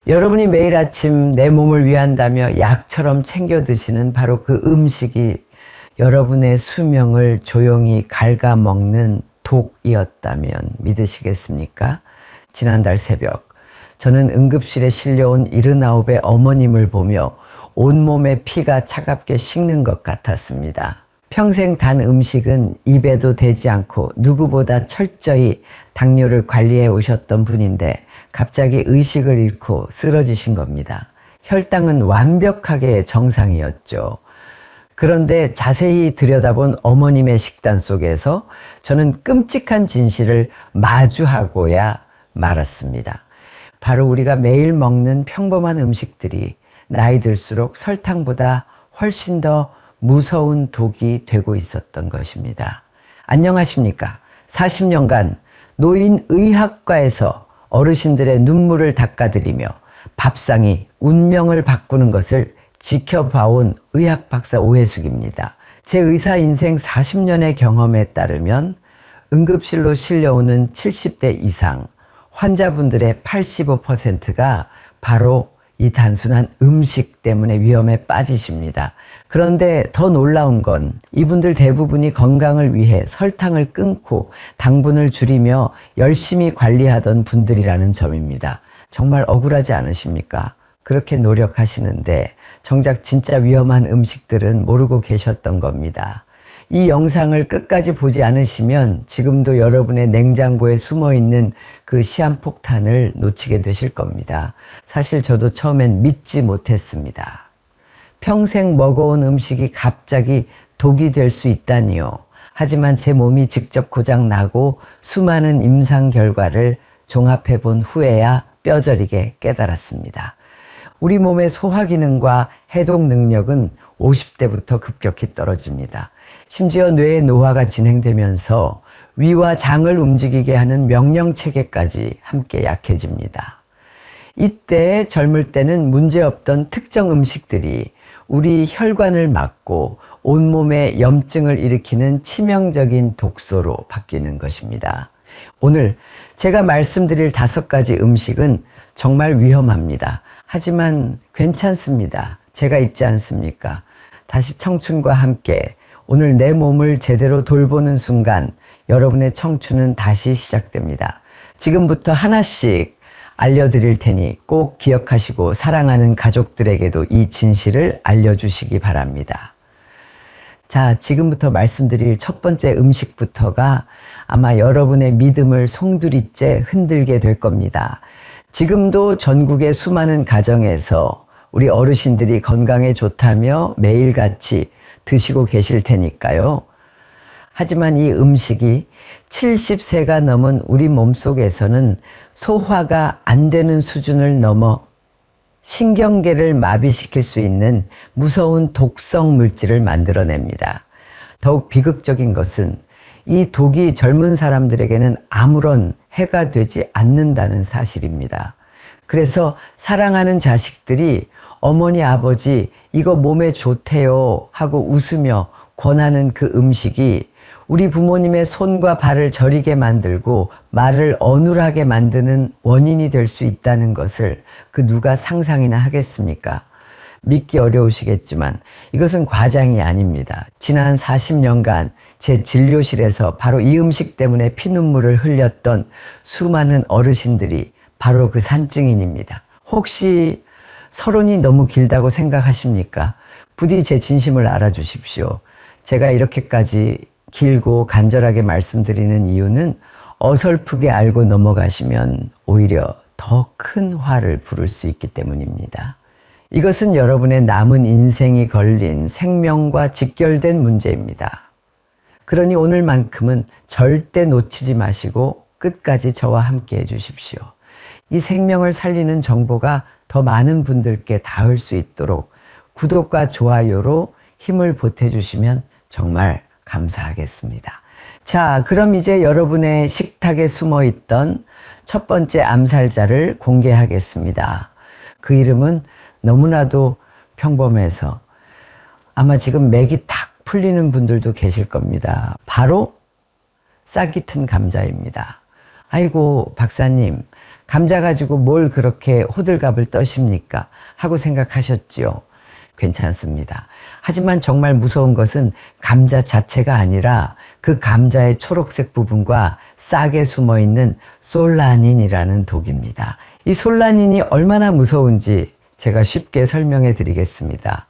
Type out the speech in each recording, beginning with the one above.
여러분이 매일 아침 내 몸을 위한다며 약처럼 챙겨 드시는 바로 그 음식이 여러분의 수명을 조용히 갉아먹는 독이었다면 믿으시겠습니까? 지난달 새벽 저는 응급실에 실려온 79의 어머님을 보며 온몸에 피가 차갑게 식는 것 같았습니다. 평생 단 음식은 입에도 대지 않고 누구보다 철저히 당뇨를 관리해 오셨던 분인데 갑자기 의식을 잃고 쓰러지신 겁니다. 혈당은 완벽하게 정상이었죠. 그런데 자세히 들여다본 어머님의 식단 속에서 저는 끔찍한 진실을 마주하고야 말았습니다. 바로 우리가 매일 먹는 평범한 음식들이 나이 들수록 설탕보다 훨씬 더 무서운 독이 되고 있었던 것입니다. 안녕하십니까? 40년간 노인의학과에서 어르신들의 눈물을 닦아드리며 밥상이 운명을 바꾸는 것을 지켜봐온 의학박사 오해숙입니다. 제 의사 인생 40년의 경험에 따르면 응급실로 실려오는 70대 이상 환자분들의 85%가 바로 이 단순한 음식 때문에 위험에 빠지십니다. 그런데 더 놀라운 건 이분들 대부분이 건강을 위해 설탕을 끊고 당분을 줄이며 열심히 관리하던 분들이라는 점입니다. 정말 억울하지 않으십니까? 그렇게 노력하시는데 정작 진짜 위험한 음식들은 모르고 계셨던 겁니다. 이 영상을 끝까지 보지 않으시면 지금도 여러분의 냉장고에 숨어있는 그 시한폭탄을 놓치게 되실 겁니다. 사실 저도 처음엔 믿지 못했습니다. 평생 먹어온 음식이 갑자기 독이 될 수 있다니요. 하지만 제 몸이 직접 고장나고 수많은 임상 결과를 종합해 본 후에야 뼈저리게 깨달았습니다. 우리 몸의 소화 기능과 해독 능력은 50대부터 급격히 떨어집니다. 심지어 뇌의 노화가 진행되면서 위와 장을 움직이게 하는 명령체계까지 함께 약해집니다. 이때 젊을 때는 문제없던 특정 음식들이 우리 혈관을 막고 온몸에 염증을 일으키는 치명적인 독소로 바뀌는 것입니다. 오늘 제가 말씀드릴 5가지 음식은 정말 위험합니다. 하지만 괜찮습니다. 제가 있지 않습니까? 다시 청춘과 함께 오늘 내 몸을 제대로 돌보는 순간 여러분의 청춘은 다시 시작됩니다. 지금부터 하나씩 알려드릴 테니 꼭 기억하시고 사랑하는 가족들에게도 이 진실을 알려주시기 바랍니다. 자, 지금부터 말씀드릴 첫 번째 음식부터가 아마 여러분의 믿음을 송두리째 흔들게 될 겁니다. 지금도 전국의 수많은 가정에서 우리 어르신들이 건강에 좋다며 매일같이 드시고 계실 테니까요. 하지만 이 음식이 70세가 넘은 우리 몸속에서는 소화가 안 되는 수준을 넘어 신경계를 마비시킬 수 있는 무서운 독성 물질을 만들어냅니다. 더욱 비극적인 것은 이 독이 젊은 사람들에게는 아무런 해가 되지 않는다는 사실입니다. 그래서 사랑하는 자식들이 어머니, 아버지 이거 몸에 좋대요 하고 웃으며 권하는 그 음식이 우리 부모님의 손과 발을 저리게 만들고 말을 어눌하게 만드는 원인이 될 수 있다는 것을 그 누가 상상이나 하겠습니까? 믿기 어려우시겠지만 이것은 과장이 아닙니다. 지난 40년간 제 진료실에서 바로 이 음식 때문에 피눈물을 흘렸던 수많은 어르신들이 바로 그 산증인입니다. 혹시 서론이 너무 길다고 생각하십니까? 부디 제 진심을 알아주십시오. 제가 이렇게까지 길고 간절하게 말씀드리는 이유는 어설프게 알고 넘어가시면 오히려 더 큰 화를 부를 수 있기 때문입니다. 이것은 여러분의 남은 인생이 걸린 생명과 직결된 문제입니다. 그러니 오늘만큼은 절대 놓치지 마시고 끝까지 저와 함께 해주십시오. 이 생명을 살리는 정보가 더 많은 분들께 닿을 수 있도록 구독과 좋아요로 힘을 보태주시면 정말 감사하겠습니다. 자, 그럼 이제 여러분의 식탁에 숨어있던 첫 번째 암살자를 공개하겠습니다. 그 이름은 너무나도 평범해서 아마 지금 맥이 탁 풀리는 분들도 계실 겁니다. 바로 싹이 튼 감자입니다. 아이고 박사님, 감자 가지고 뭘 그렇게 호들갑을 떠십니까? 하고 생각하셨지요. 괜찮습니다. 하지만 정말 무서운 것은 감자 자체가 아니라 그 감자의 초록색 부분과 싹에 숨어있는 솔라닌이라는 독입니다. 이 솔라닌이 얼마나 무서운지 제가 쉽게 설명해 드리겠습니다.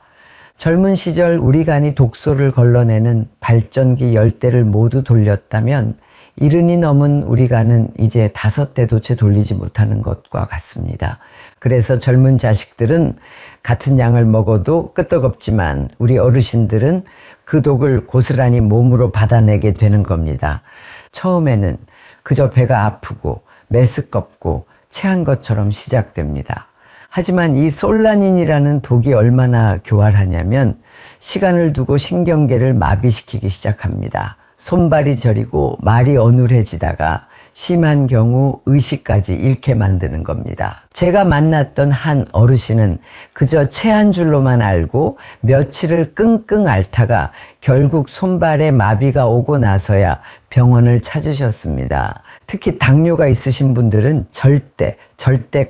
젊은 시절 우리 간이 독소를 걸러내는 발전기 10대를 모두 돌렸다면 70이 넘은 우리 간은 이제 5대도 채 돌리지 못하는 것과 같습니다. 그래서 젊은 자식들은 같은 양을 먹어도 끄떡없지만 우리 어르신들은 그 독을 고스란히 몸으로 받아내게 되는 겁니다. 처음에는 그저 배가 아프고 메스껍고 체한 것처럼 시작됩니다. 하지만 이 솔라닌이라는 독이 얼마나 교활하냐면 시간을 두고 신경계를 마비시키기 시작합니다. 손발이 저리고 말이 어눌해지다가 심한 경우 의식까지 잃게 만드는 겁니다. 제가 만났던 한 어르신은 그저 체한 줄로만 알고 며칠을 끙끙 앓다가 결국 손발에 마비가 오고 나서야 병원을 찾으셨습니다. 특히 당뇨가 있으신 분들은 절대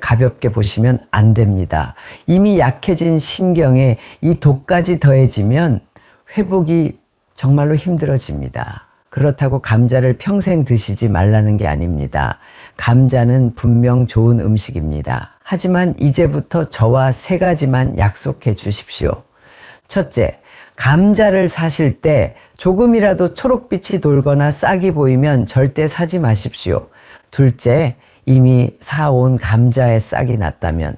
가볍게 보시면 안 됩니다. 이미 약해진 신경에 이 독까지 더해지면 회복이 정말로 힘들어집니다. 그렇다고 감자를 평생 드시지 말라는 게 아닙니다. 감자는 분명 좋은 음식입니다. 하지만 이제부터 저와 3가지만 약속해 주십시오. 첫째, 감자를 사실 때 조금이라도 초록빛이 돌거나 싹이 보이면 절대 사지 마십시오. 둘째, 이미 사온 감자에 싹이 났다면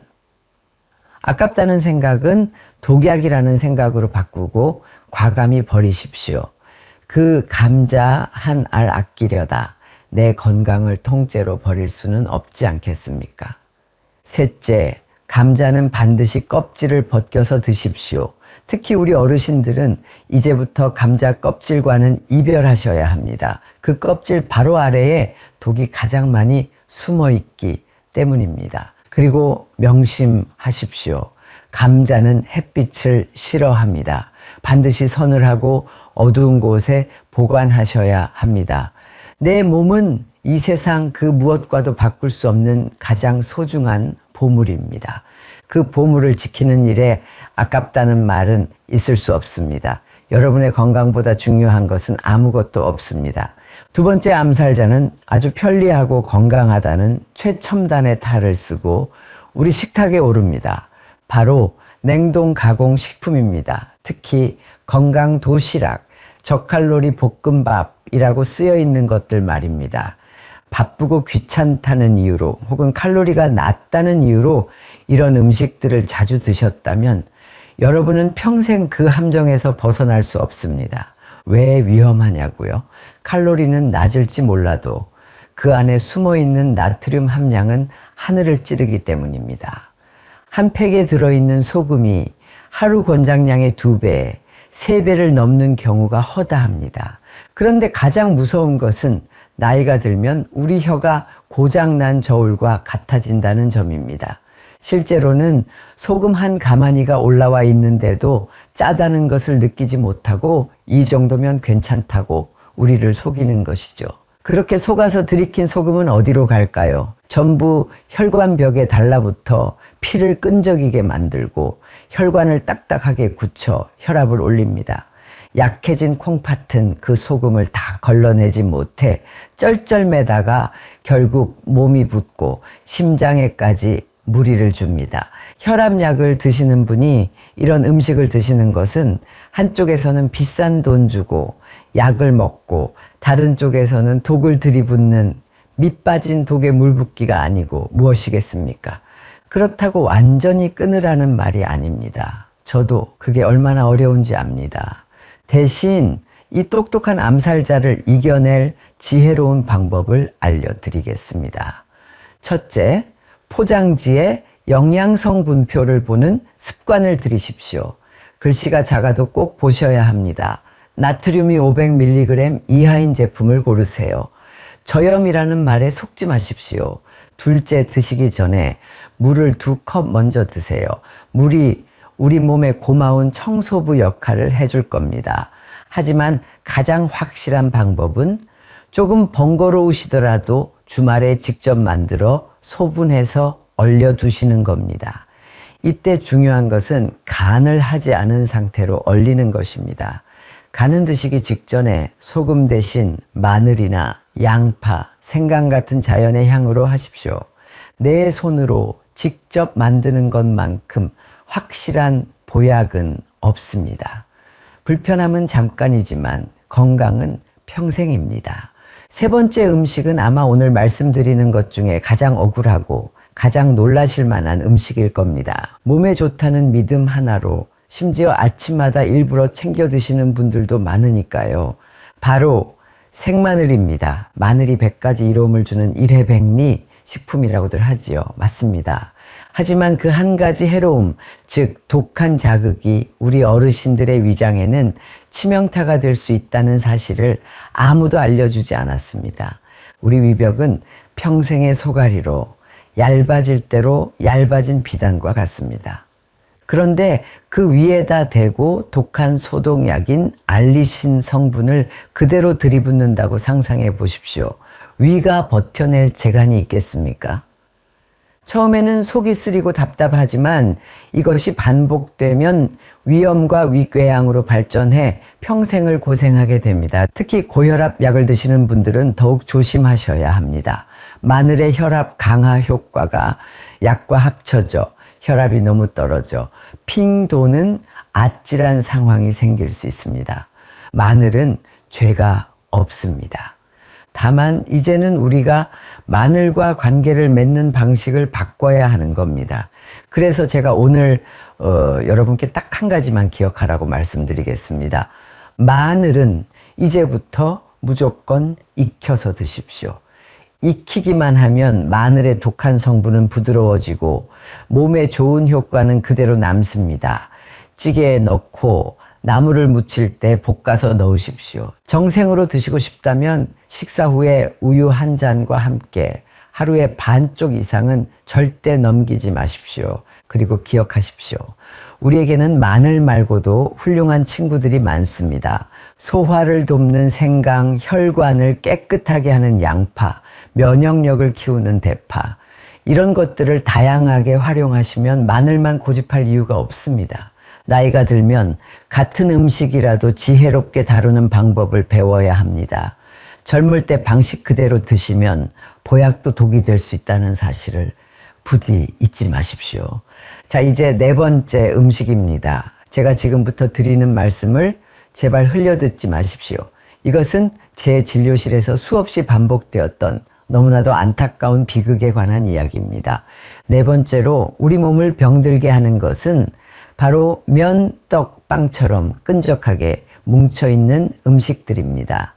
아깝다는 생각은 독약이라는 생각으로 바꾸고 과감히 버리십시오. 그 감자 한 알 아끼려다 내 건강을 통째로 버릴 수는 없지 않겠습니까? 셋째, 감자는 반드시 껍질을 벗겨서 드십시오. 특히 우리 어르신들은 이제부터 감자 껍질과는 이별하셔야 합니다. 그 껍질 바로 아래에 독이 가장 많이 숨어 있기 때문입니다. 그리고 명심하십시오. 감자는 햇빛을 싫어합니다. 반드시 서늘하고 어두운 곳에 보관하셔야 합니다. 내 몸은 이 세상 그 무엇과도 바꿀 수 없는 가장 소중한 보물입니다. 그 보물을 지키는 일에 아깝다는 말은 있을 수 없습니다. 여러분의 건강보다 중요한 것은 아무것도 없습니다. 두 번째 암살자는 아주 편리하고 건강하다는 최첨단의 탈을 쓰고 우리 식탁에 오릅니다. 바로 냉동 가공 식품입니다. 특히 건강 도시락, 저칼로리 볶음밥이라고 쓰여 있는 것들 말입니다. 바쁘고 귀찮다는 이유로 혹은 칼로리가 낮다는 이유로 이런 음식들을 자주 드셨다면 여러분은 평생 그 함정에서 벗어날 수 없습니다. 왜 위험하냐고요? 칼로리는 낮을지 몰라도 그 안에 숨어있는 나트륨 함량은 하늘을 찌르기 때문입니다. 한 팩에 들어있는 소금이 하루 권장량의 2배, 3배를 넘는 경우가 허다합니다. 그런데 가장 무서운 것은 나이가 들면 우리 혀가 고장난 저울과 같아진다는 점입니다. 실제로는 소금 한 가마니가 올라와 있는데도 짜다는 것을 느끼지 못하고 이 정도면 괜찮다고 우리를 속이는 것이죠. 그렇게 속아서 들이킨 소금은 어디로 갈까요? 전부 혈관벽에 달라붙어 피를 끈적이게 만들고 혈관을 딱딱하게 굳혀 혈압을 올립니다. 약해진 콩팥은 그 소금을 다 걸러내지 못해 쩔쩔매다가 결국 몸이 붓고 심장에까지 무리를 줍니다. 혈압약을 드시는 분이 이런 음식을 드시는 것은 한쪽에서는 비싼 돈 주고 약을 먹고 다른 쪽에서는 독을 들이붓는 밑 빠진 독에 물 붓기가 아니고 무엇이겠습니까? 그렇다고 완전히 끊으라는 말이 아닙니다. 저도 그게 얼마나 어려운지 압니다. 대신 이 똑똑한 암살자를 이겨낼 지혜로운 방법을 알려드리겠습니다. 첫째, 포장지에 영양성분표를 보는 습관을 들이십시오. 글씨가 작아도 꼭 보셔야 합니다. 나트륨이 500mg 이하인 제품을 고르세요. 저염이라는 말에 속지 마십시오. 둘째, 드시기 전에 물을 2컵 먼저 드세요. 물이 우리 몸의 고마운 청소부 역할을 해줄 겁니다. 하지만 가장 확실한 방법은 조금 번거로우시더라도 주말에 직접 만들어 소분해서 얼려두시는 겁니다. 이때 중요한 것은 간을 하지 않은 상태로 얼리는 것입니다. 간은 드시기 직전에 소금 대신 마늘이나 양파, 생강 같은 자연의 향으로 하십시오. 내 손으로 직접 만드는 것만큼 확실한 보약은 없습니다. 불편함은 잠깐이지만 건강은 평생입니다. 세 번째 음식은 아마 오늘 말씀드리는 것 중에 가장 억울하고 가장 놀라실 만한 음식일 겁니다. 몸에 좋다는 믿음 하나로 심지어 아침마다 일부러 챙겨 드시는 분들도 많으니까요. 바로 생마늘입니다. 마늘이 100가지 이로움을 주는 일해백리 식품이라고들 하지요. 맞습니다. 하지만 그 한 가지 해로움, 즉 독한 자극이 우리 어르신들의 위장에는 치명타가 될 수 있다는 사실을 아무도 알려주지 않았습니다. 우리 위벽은 평생의 소가리로 얇아질 대로 얇아진 비단과 같습니다. 그런데 그 위에다 대고 독한 소독약인 알리신 성분을 그대로 들이붓는다고 상상해 보십시오. 위가 버텨낼 재간이 있겠습니까? 처음에는 속이 쓰리고 답답하지만 이것이 반복되면 위염과 위궤양으로 발전해 평생을 고생하게 됩니다. 특히 고혈압 약을 드시는 분들은 더욱 조심하셔야 합니다. 마늘의 혈압 강화 효과가 약과 합쳐져 혈압이 너무 떨어져 핑 도는 아찔한 상황이 생길 수 있습니다. 마늘은 죄가 없습니다. 다만 이제는 우리가 마늘과 관계를 맺는 방식을 바꿔야 하는 겁니다. 그래서 제가 오늘 여러분께 딱 한 가지만 기억하라고 말씀드리겠습니다. 마늘은 이제부터 무조건 익혀서 드십시오. 익히기만 하면 마늘의 독한 성분은 부드러워지고 몸에 좋은 효과는 그대로 남습니다. 찌개에 넣고 나물을 무칠 때 볶아서 넣으십시오. 정생으로 드시고 싶다면 식사 후에 우유 한 잔과 함께 하루에 반쪽 이상은 절대 넘기지 마십시오. 그리고 기억하십시오. 우리에게는 마늘 말고도 훌륭한 친구들이 많습니다. 소화를 돕는 생강, 혈관을 깨끗하게 하는 양파, 면역력을 키우는 대파, 이런 것들을 다양하게 활용하시면 마늘만 고집할 이유가 없습니다. 나이가 들면 같은 음식이라도 지혜롭게 다루는 방법을 배워야 합니다. 젊을 때 방식 그대로 드시면 보약도 독이 될 수 있다는 사실을 부디 잊지 마십시오. 자, 이제 네 번째 음식입니다. 제가 지금부터 드리는 말씀을 제발 흘려듣지 마십시오. 이것은 제 진료실에서 수없이 반복되었던 너무나도 안타까운 비극에 관한 이야기입니다. 네 번째로 우리 몸을 병들게 하는 것은 바로 면, 떡, 빵처럼 끈적하게 뭉쳐있는 음식들입니다.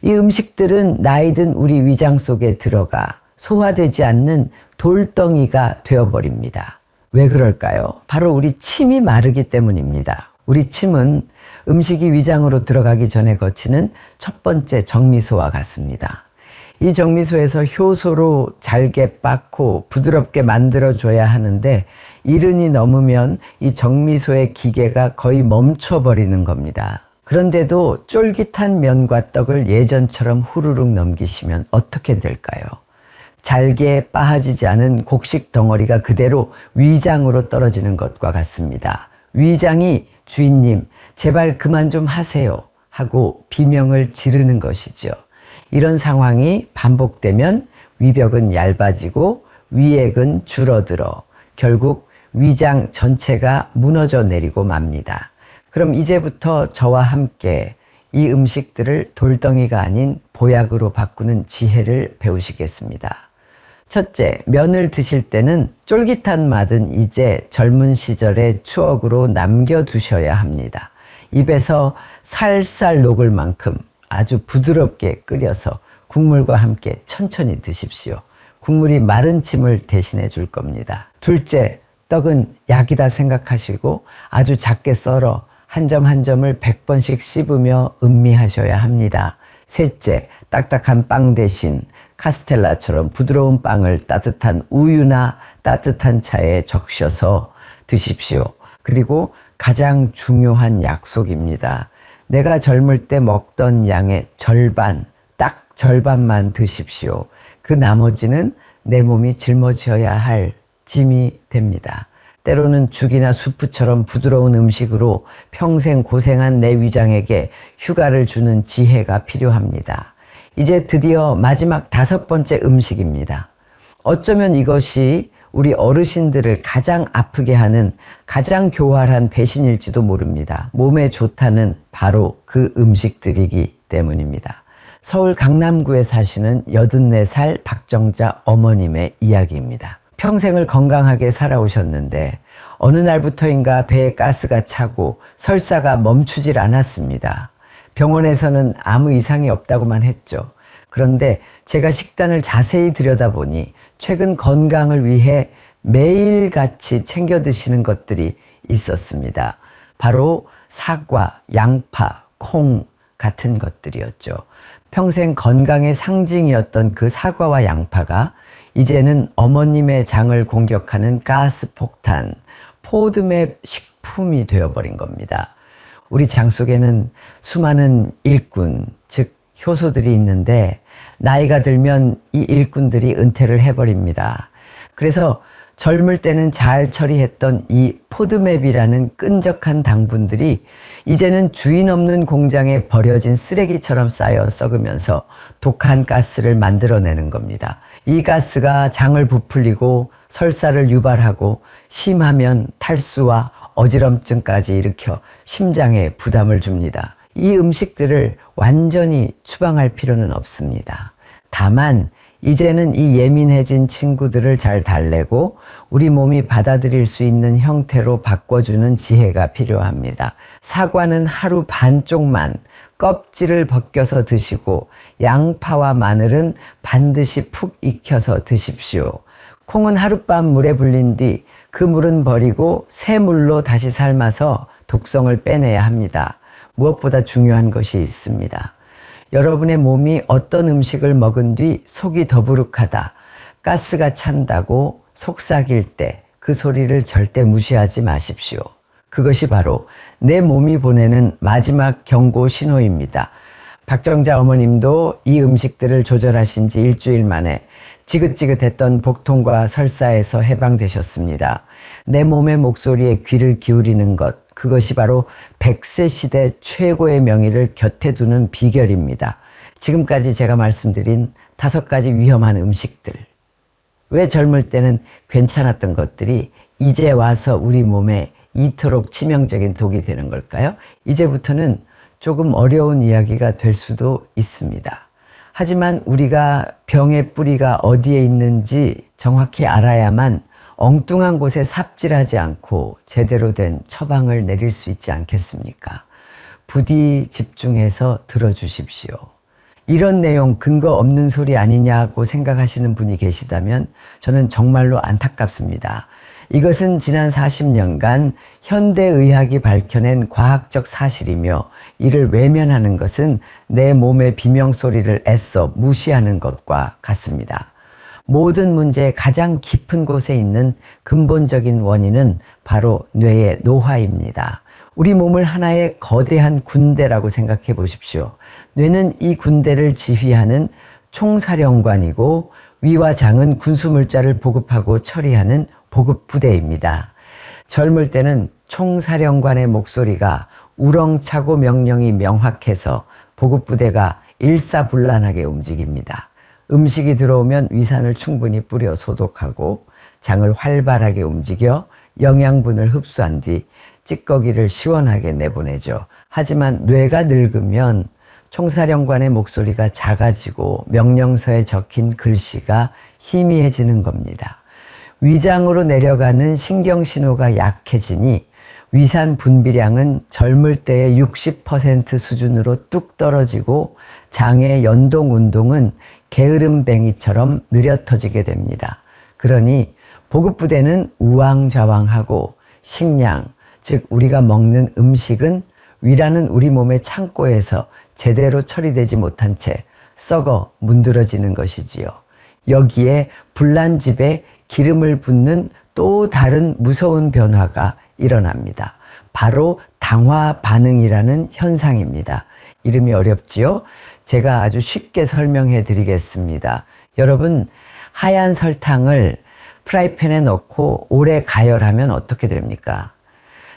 이 음식들은 나이든 우리 위장 속에 들어가 소화되지 않는 돌덩이가 되어버립니다. 왜 그럴까요? 바로 우리 침이 마르기 때문입니다. 우리 침은 음식이 위장으로 들어가기 전에 거치는 첫 번째 정미소와 같습니다. 이 정미소에서 효소로 잘게 빻고 부드럽게 만들어줘야 하는데 이른이 넘으면 이 정미소의 기계가 거의 멈춰버리는 겁니다. 그런데도 쫄깃한 면과 떡을 예전처럼 후루룩 넘기시면 어떻게 될까요? 잘게 빻아지지 않은 곡식 덩어리가 그대로 위장으로 떨어지는 것과 같습니다. 위장이 주인님, 제발 그만 좀 하세요 하고 비명을 지르는 것이죠. 이런 상황이 반복되면 위벽은 얇아지고 위액은 줄어들어 결국 위장 전체가 무너져 내리고 맙니다. 그럼 이제부터 저와 함께 이 음식들을 돌덩이가 아닌 보약으로 바꾸는 지혜를 배우시겠습니다. 첫째, 면을 드실 때는 쫄깃한 맛은 이제 젊은 시절의 추억으로 남겨두셔야 합니다. 입에서 살살 녹을 만큼 아주 부드럽게 끓여서 국물과 함께 천천히 드십시오. 국물이 마른 침을 대신해 줄 겁니다. 둘째, 떡은 약이다 생각하시고 아주 작게 썰어 한 점 한 점을 100번씩 씹으며 음미하셔야 합니다. 셋째, 딱딱한 빵 대신 카스텔라처럼 부드러운 빵을 따뜻한 우유나 따뜻한 차에 적셔서 드십시오. 그리고 가장 중요한 약속입니다. 내가 젊을 때 먹던 양의 절반, 딱 절반만 드십시오. 그 나머지는 내 몸이 짊어져야 할 짐이 됩니다. 때로는 죽이나 수프처럼 부드러운 음식으로 평생 고생한 내 위장에게 휴가를 주는 지혜가 필요합니다. 이제 드디어 마지막 5번째 음식입니다. 어쩌면 이것이 우리 어르신들을 가장 아프게 하는 가장 교활한 배신일지도 모릅니다. 몸에 좋다는 바로 그 음식들이기 때문입니다. 서울 강남구에 사시는 84살 박정자 어머님의 이야기입니다. 평생을 건강하게 살아오셨는데 어느 날부터인가 배에 가스가 차고 설사가 멈추질 않았습니다. 병원에서는 아무 이상이 없다고만 했죠. 그런데 제가 식단을 자세히 들여다보니 최근 건강을 위해 매일같이 챙겨 드시는 것들이 있었습니다. 바로 사과, 양파, 콩 같은 것들이었죠. 평생 건강의 상징이었던 그 사과와 양파가 이제는 어머님의 장을 공격하는 가스폭탄, 포드맵 식품이 되어버린 겁니다. 우리 장 속에는 수많은 일꾼, 즉 효소들이 있는데 나이가 들면 이 일꾼들이 은퇴를 해버립니다. 그래서 젊을 때는 잘 처리했던 이 포드맵이라는 끈적한 당분들이 이제는 주인 없는 공장에 버려진 쓰레기처럼 쌓여 썩으면서 독한 가스를 만들어내는 겁니다. 이 가스가 장을 부풀리고 설사를 유발하고 심하면 탈수와 어지럼증까지 일으켜 심장에 부담을 줍니다. 이 음식들을 완전히 추방할 필요는 없습니다. 다만 이제는 이 예민해진 친구들을 잘 달래고 우리 몸이 받아들일 수 있는 형태로 바꿔주는 지혜가 필요합니다. 사과는 하루 반쪽만 껍질을 벗겨서 드시고 양파와 마늘은 반드시 푹 익혀서 드십시오. 콩은 하룻밤 물에 불린 뒤 그 물은 버리고 새 물로 다시 삶아서 독성을 빼내야 합니다. 무엇보다 중요한 것이 있습니다. 여러분의 몸이 어떤 음식을 먹은 뒤 속이 더부룩하다, 가스가 찬다고 속삭일 때 그 소리를 절대 무시하지 마십시오. 그것이 바로 내 몸이 보내는 마지막 경고 신호입니다. 박정자 어머님도 이 음식들을 조절하신 지 일주일 만에 지긋지긋했던 복통과 설사에서 해방되셨습니다. 내 몸의 목소리에 귀를 기울이는 것, 그것이 바로 100세 시대 최고의 명의를 곁에 두는 비결입니다. 지금까지 제가 말씀드린 5가지 위험한 음식들. 왜 젊을 때는 괜찮았던 것들이 이제 와서 우리 몸에 이토록 치명적인 독이 되는 걸까요? 이제부터는 조금 어려운 이야기가 될 수도 있습니다. 하지만 우리가 병의 뿌리가 어디에 있는지 정확히 알아야만 엉뚱한 곳에 삽질하지 않고 제대로 된 처방을 내릴 수 있지 않겠습니까? 부디 집중해서 들어주십시오. 이런 내용 근거 없는 소리 아니냐고 생각하시는 분이 계시다면 저는 정말로 안타깝습니다. 이것은 지난 40년간 현대의학이 밝혀낸 과학적 사실이며 이를 외면하는 것은 내 몸의 비명소리를 애써 무시하는 것과 같습니다. 모든 문제의 가장 깊은 곳에 있는 근본적인 원인은 바로 뇌의 노화입니다. 우리 몸을 하나의 거대한 군대라고 생각해 보십시오. 뇌는 이 군대를 지휘하는 총사령관이고 위와 장은 군수물자를 보급하고 처리하는 보급부대입니다. 젊을 때는 총사령관의 목소리가 우렁차고 명령이 명확해서 보급부대가 일사불란하게 움직입니다. 음식이 들어오면 위산을 충분히 뿌려 소독하고 장을 활발하게 움직여 영양분을 흡수한 뒤 찌꺼기를 시원하게 내보내죠. 하지만 뇌가 늙으면 총사령관의 목소리가 작아지고 명령서에 적힌 글씨가 희미해지는 겁니다. 위장으로 내려가는 신경신호가 약해지니 위산 분비량은 젊을 때의 60% 수준으로 뚝 떨어지고 장의 연동 운동은 게으름뱅이처럼 느려터지게 됩니다. 그러니 보급부대는 우왕좌왕하고 식량, 즉 우리가 먹는 음식은 위라는 우리 몸의 창고에서 제대로 처리되지 못한 채 썩어 문드러지는 것이지요. 여기에 불난집에 기름을 붓는 또 다른 무서운 변화가 일어납니다. 바로 당화 반응이라는 현상입니다. 이름이 어렵지요? 제가 아주 쉽게 설명해 드리겠습니다. 여러분, 하얀 설탕을 프라이팬에 넣고 오래 가열하면 어떻게 됩니까?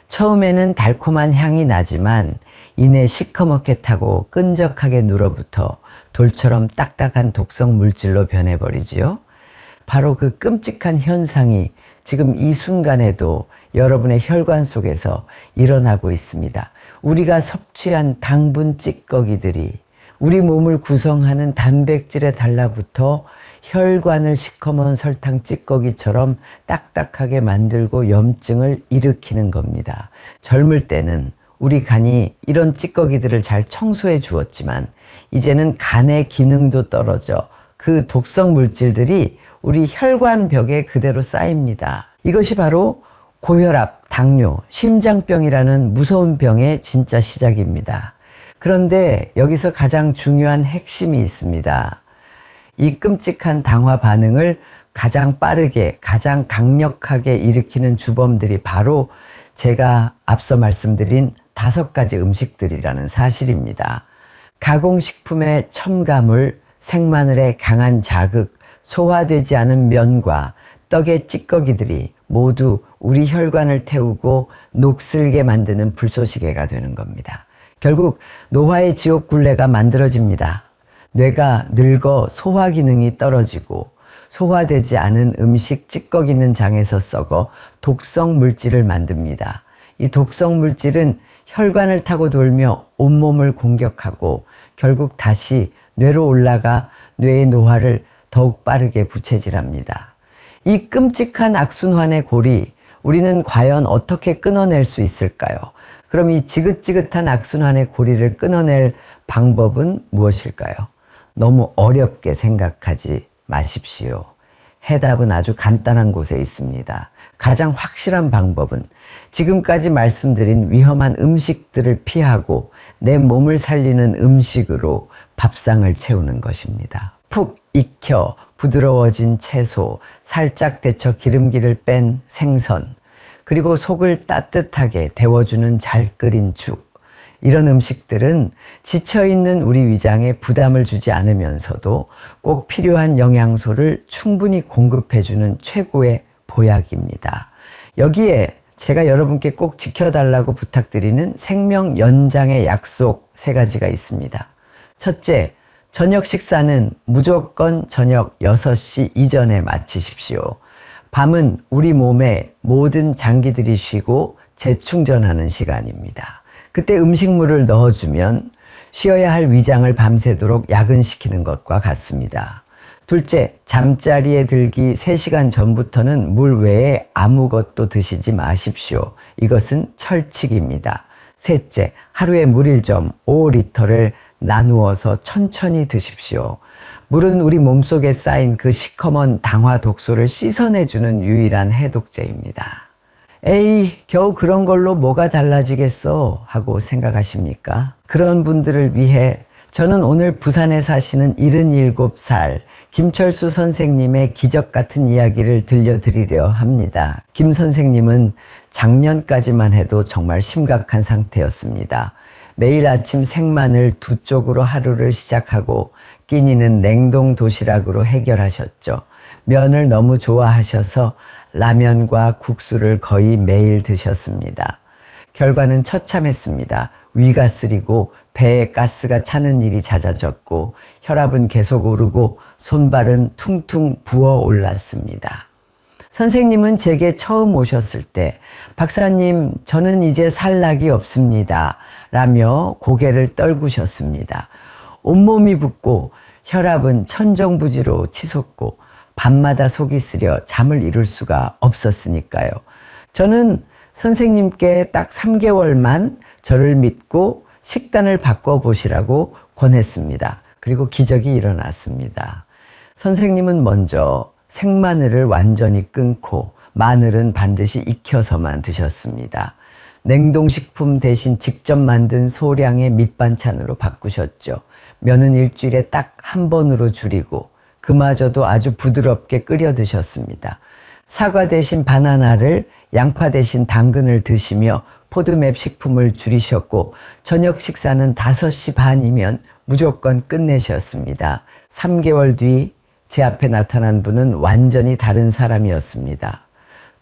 처음에는 달콤한 향이 나지만 이내 시커멓게 타고 끈적하게 눌어붙어 돌처럼 딱딱한 독성 물질로 변해버리지요. 바로 그 끔찍한 현상이 지금 이 순간에도 여러분의 혈관 속에서 일어나고 있습니다. 우리가 섭취한 당분 찌꺼기들이 우리 몸을 구성하는 단백질에 달라붙어 혈관을 시커먼 설탕 찌꺼기처럼 딱딱하게 만들고 염증을 일으키는 겁니다. 젊을 때는 우리 간이 이런 찌꺼기들을 잘 청소해 주었지만 이제는 간의 기능도 떨어져 그 독성 물질들이 우리 혈관 벽에 그대로 쌓입니다. 이것이 바로 고혈압, 당뇨, 심장병이라는 무서운 병의 진짜 시작입니다. 그런데 여기서 가장 중요한 핵심이 있습니다. 이 끔찍한 당화 반응을 가장 빠르게, 가장 강력하게 일으키는 주범들이 바로 제가 앞서 말씀드린 5가지 음식들이라는 사실입니다. 가공식품의 첨가물, 생마늘의 강한 자극, 소화되지 않은 면과 떡의 찌꺼기들이 모두 우리 혈관을 태우고 녹슬게 만드는 불쏘시개가 되는 겁니다. 결국 노화의 지옥 굴레가 만들어집니다. 뇌가 늙어 소화 기능이 떨어지고 소화되지 않은 음식 찌꺼기는 장에서 썩어 독성 물질을 만듭니다. 이 독성 물질은 혈관을 타고 돌며 온몸을 공격하고 결국 다시 뇌로 올라가 뇌의 노화를 더욱 빠르게 부채질합니다. 이 끔찍한 악순환의 고리, 우리는 과연 어떻게 끊어낼 수 있을까요? 그럼 이 지긋지긋한 악순환의 고리를 끊어낼 방법은 무엇일까요? 너무 어렵게 생각하지 마십시오. 해답은 아주 간단한 곳에 있습니다. 가장 확실한 방법은 지금까지 말씀드린 위험한 음식들을 피하고 내 몸을 살리는 음식으로 밥상을 채우는 것입니다. 푹 익혀 부드러워진 채소, 살짝 데쳐 기름기를 뺀 생선, 그리고 속을 따뜻하게 데워주는 잘 끓인 죽. 이런 음식들은 지쳐있는 우리 위장에 부담을 주지 않으면서도 꼭 필요한 영양소를 충분히 공급해주는 최고의 보약입니다. 여기에 제가 여러분께 꼭 지켜달라고 부탁드리는 생명 연장의 약속 3가지가 있습니다. 첫째, 저녁 식사는 무조건 저녁 6시 이전에 마치십시오. 밤은 우리 몸의 모든 장기들이 쉬고 재충전하는 시간입니다. 그때 음식물을 넣어주면 쉬어야 할 위장을 밤새도록 야근시키는 것과 같습니다. 둘째, 잠자리에 들기 3시간 전부터는 물 외에 아무것도 드시지 마십시오. 이것은 철칙입니다. 셋째, 하루에 물 1.5리터를 나누어서 천천히 드십시오. 물은 우리 몸속에 쌓인 그 시커먼 당화 독소를 씻어내주는 유일한 해독제입니다. 에이, 겨우 그런 걸로 뭐가 달라지겠어 하고 생각하십니까? 그런 분들을 위해 저는 오늘 부산에 사시는 77살 김철수 선생님의 기적 같은 이야기를 들려드리려 합니다. 김 선생님은 작년까지만 해도 정말 심각한 상태였습니다. 매일 아침 생마늘 2쪽으로 하루를 시작하고 끼니는 냉동 도시락으로 해결하셨죠. 면을 너무 좋아하셔서 라면과 국수를 거의 매일 드셨습니다. 결과는 처참했습니다. 위가 쓰리고 배에 가스가 차는 일이 잦아졌고 혈압은 계속 오르고 손발은 퉁퉁 부어 올랐습니다. 선생님은 제게 처음 오셨을 때 박사님, 저는 이제 살 낙이 없습니다 라며 고개를 떨구셨습니다. 온몸이 붓고 혈압은 천정부지로 치솟고 밤마다 속이 쓰려 잠을 이룰 수가 없었으니까요. 저는 선생님께 딱 3개월만 저를 믿고 식단을 바꿔보시라고 권했습니다. 그리고 기적이 일어났습니다. 선생님은 먼저 생마늘을 완전히 끊고 마늘은 반드시 익혀서만 드셨습니다. 냉동식품 대신 직접 만든 소량의 밑반찬으로 바꾸셨죠. 면은 일주일에 딱 1번으로 줄이고 그마저도 아주 부드럽게 끓여 드셨습니다. 사과 대신 바나나를, 양파 대신 당근을 드시며 포드맵 식품을 줄이셨고 저녁 식사는 5시 반이면 무조건 끝내셨습니다. 3개월 뒤 제 앞에 나타난 분은 완전히 다른 사람이었습니다.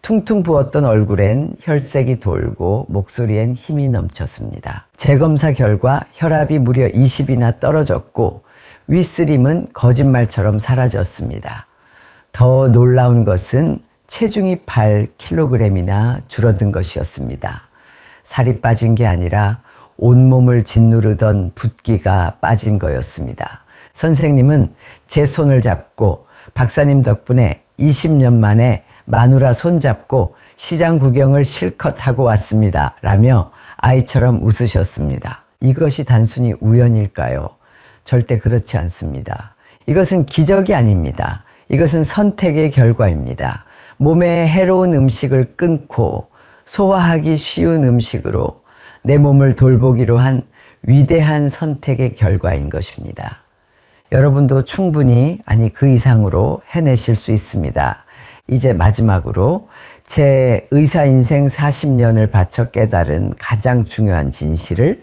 퉁퉁 부었던 얼굴엔 혈색이 돌고 목소리엔 힘이 넘쳤습니다. 재검사 결과 혈압이 무려 20이나 떨어졌고 윗쓰림은 거짓말처럼 사라졌습니다. 더 놀라운 것은 체중이 8kg이나 줄어든 것이었습니다. 살이 빠진 게 아니라 온몸을 짓누르던 붓기가 빠진 거였습니다. 선생님은 제 손을 잡고 박사님 덕분에 20년 만에 마누라 손잡고 시장 구경을 실컷 하고 왔습니다. 라며 아이처럼 웃으셨습니다. 이것이 단순히 우연일까요? 절대 그렇지 않습니다. 이것은 기적이 아닙니다. 이것은 선택의 결과입니다. 몸에 해로운 음식을 끊고 소화하기 쉬운 음식으로 내 몸을 돌보기로 한 위대한 선택의 결과인 것입니다. 여러분도 충분히, 아니 그 이상으로 해내실 수 있습니다. 이제 마지막으로 제 의사 인생 40년을 바쳐 깨달은 가장 중요한 진실을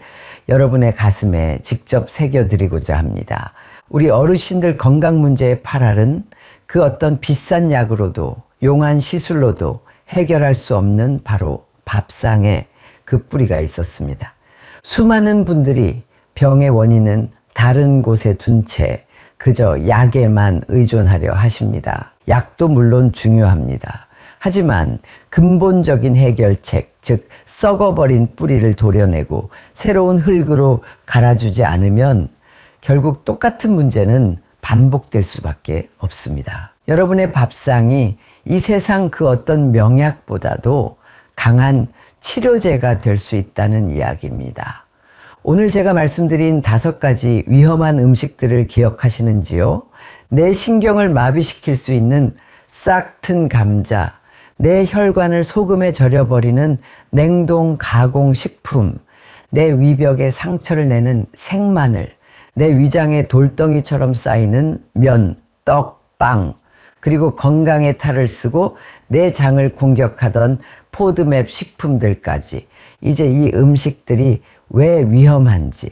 여러분의 가슴에 직접 새겨드리고자 합니다. 우리 어르신들 건강 문제의 팔알은 그 어떤 비싼 약으로도 용한 시술로도 해결할 수 없는 바로 밥상에 그 뿌리가 있었습니다. 수많은 분들이 병의 원인은 다른 곳에 둔 채 그저 약에만 의존하려 하십니다. 약도 물론 중요합니다. 하지만 근본적인 해결책, 즉 썩어버린 뿌리를 도려내고 새로운 흙으로 갈아주지 않으면 결국 똑같은 문제는 반복될 수밖에 없습니다. 여러분의 밥상이 이 세상 그 어떤 명약보다도 강한 치료제가 될 수 있다는 이야기입니다. 오늘 제가 말씀드린 5가지 위험한 음식들을 기억하시는지요? 내 신경을 마비시킬 수 있는 싹튼 감자, 내 혈관을 소금에 절여버리는 냉동 가공식품, 내 위벽에 상처를 내는 생마늘, 내 위장에 돌덩이처럼 쌓이는 면, 떡, 빵, 그리고 건강의 탈을 쓰고 내 장을 공격하던 포드맵 식품들까지 이제 이 음식들이 왜 위험한지,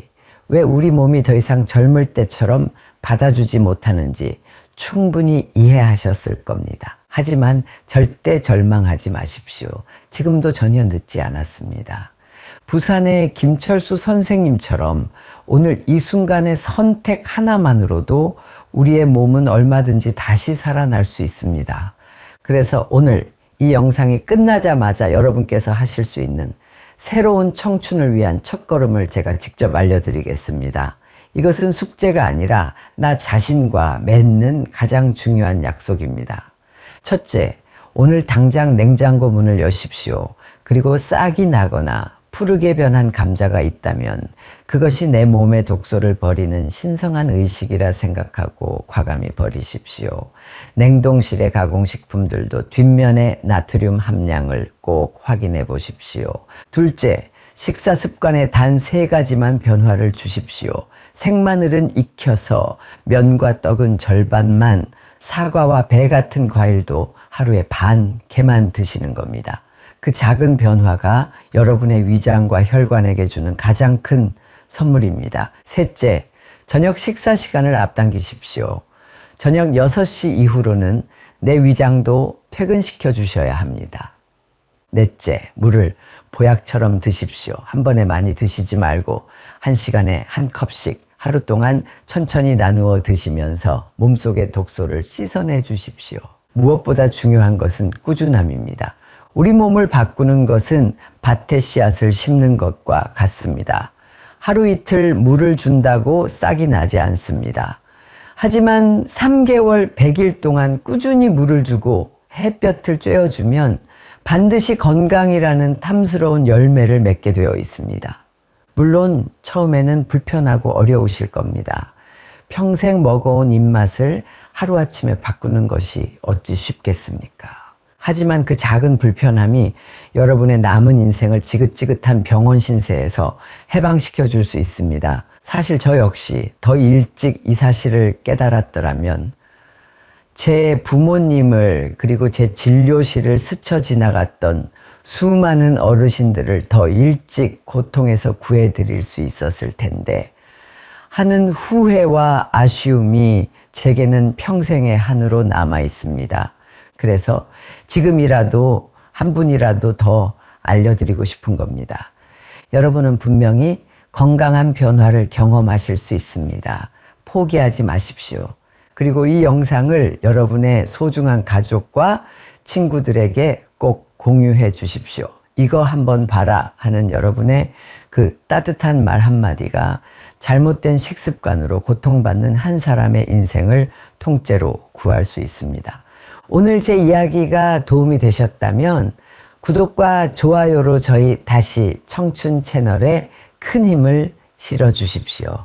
왜 우리 몸이 더 이상 젊을 때처럼 받아주지 못하는지 충분히 이해하셨을 겁니다. 하지만 절대 절망하지 마십시오. 지금도 전혀 늦지 않았습니다. 부산의 김철수 선생님처럼 오늘 이 순간의 선택 하나만으로도 우리의 몸은 얼마든지 다시 살아날 수 있습니다. 그래서 오늘 이 영상이 끝나자마자 여러분께서 하실 수 있는 새로운 청춘을 위한 첫걸음을 제가 직접 알려드리겠습니다. 이것은 숙제가 아니라 나 자신과 맺는 가장 중요한 약속입니다. 첫째, 오늘 당장 냉장고 문을 여십시오. 그리고 싹이 나거나 푸르게 변한 감자가 있다면 그것이 내 몸의 독소를 버리는 신성한 의식이라 생각하고 과감히 버리십시오. 냉동실의 가공식품들도 뒷면의 나트륨 함량을 꼭 확인해 보십시오. 둘째, 식사 습관에 단 3가지만 변화를 주십시오. 생마늘은 익혀서 면과 떡은 절반만, 사과와 배 같은 과일도 하루에 반 개만 드시는 겁니다. 그 작은 변화가 여러분의 위장과 혈관에게 주는 가장 큰 선물입니다. 셋째, 저녁 식사 시간을 앞당기십시오. 저녁 6시 이후로는 내 위장도 퇴근시켜 주셔야 합니다. 넷째, 물을 보약처럼 드십시오. 한 번에 많이 드시지 말고 1시간에 한 컵씩 하루 동안 천천히 나누어 드시면서 몸속의 독소를 씻어내 주십시오. 무엇보다 중요한 것은 꾸준함입니다. 우리 몸을 바꾸는 것은 밭에 씨앗을 심는 것과 같습니다. 하루 이틀 물을 준다고 싹이 나지 않습니다. 하지만 3개월, 100일 동안 꾸준히 물을 주고 햇볕을 쬐어주면 반드시 건강이라는 탐스러운 열매를 맺게 되어 있습니다. 물론 처음에는 불편하고 어려우실 겁니다. 평생 먹어온 입맛을 하루아침에 바꾸는 것이 어찌 쉽겠습니까? 하지만 그 작은 불편함이 여러분의 남은 인생을 지긋지긋한 병원 신세에서 해방시켜 줄 수 있습니다. 사실 저 역시 더 일찍 이 사실을 깨달았더라면 제 부모님을 그리고 제 진료실을 스쳐 지나갔던 수많은 어르신들을 더 일찍 고통에서 구해드릴 수 있었을 텐데 하는 후회와 아쉬움이 제게는 평생의 한으로 남아 있습니다. 그래서 지금이라도 한 분이라도 더 알려드리고 싶은 겁니다. 여러분은 분명히 건강한 변화를 경험하실 수 있습니다. 포기하지 마십시오. 그리고 이 영상을 여러분의 소중한 가족과 친구들에게 꼭 공유해 주십시오. 이거 한번 봐라 하는 여러분의 그 따뜻한 말 한마디가 잘못된 식습관으로 고통받는 한 사람의 인생을 통째로 구할 수 있습니다. 오늘 제 이야기가 도움이 되셨다면 구독과 좋아요로 저희 다시 청춘 채널에 큰 힘을 실어 주십시오.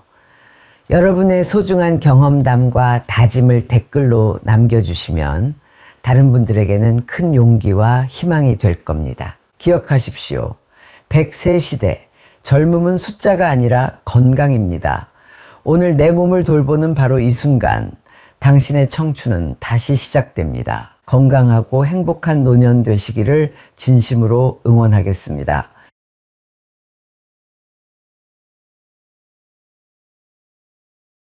여러분의 소중한 경험담과 다짐을 댓글로 남겨주시면 다른 분들에게는 큰 용기와 희망이 될 겁니다. 기억하십시오. 100세 시대, 젊음은 숫자가 아니라 건강입니다. 오늘 내 몸을 돌보는 바로 이 순간, 당신의 청춘은 다시 시작됩니다. 건강하고 행복한 노년 되시기를 진심으로 응원하겠습니다.